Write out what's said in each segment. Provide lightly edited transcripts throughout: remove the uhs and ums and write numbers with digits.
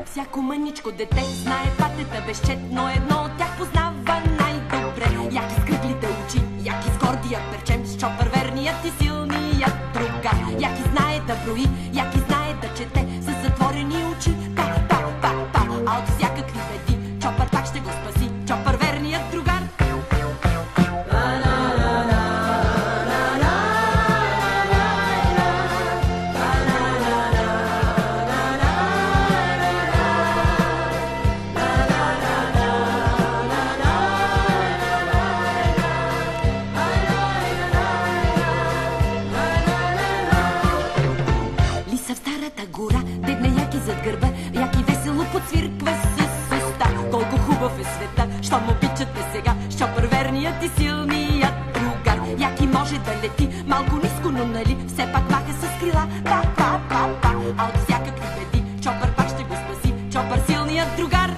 Всяко мъничко дете знае патета безчетно, едно от тях познава най-добре. Яки с кръглите очи, яки с гордия перчем, с чопър верният и силният другар. Яки знае да брои, яки знае да чете, с затворени очи, па, а от всякакви беди чопър пак ще го спаси, чопър верният другар. Гора, дебне яки зад гърба, яки весело подсвирква с уста. Колко хубав е света, щом обичате сега, с чопър верният и силният другар. Яки може да лети малко ниско, но нали все пак маха с крила, па, а от всякакви беди чопър пак ще го спаси, чопър силният другар.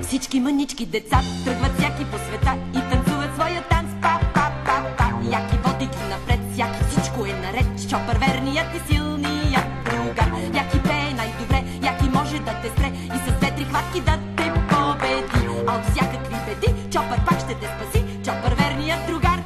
Всички мънички деца тръгват всяки по света и танцуват своя танц, па. Яки води ги напред, яки всичко е наред, с чопър верният и силният другар. Яки пее най-добре, яки може да те спре и с две-три хватки да те победи. А от всякакви беди чопър пак ще те спаси, чопър верният другар.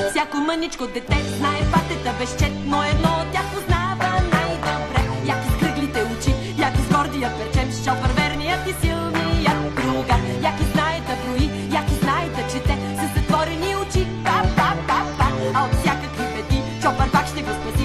Всяко мъничко дете знае патета безчетно, едно от тях познава най-добре. Яки с кръглите очи, яки с гордия перчем, с чопър верният и силният другар. Яки знае да брои, яки знае да чете, с затворени очи, па, а от всякакви беди чопър пак ще го спаси,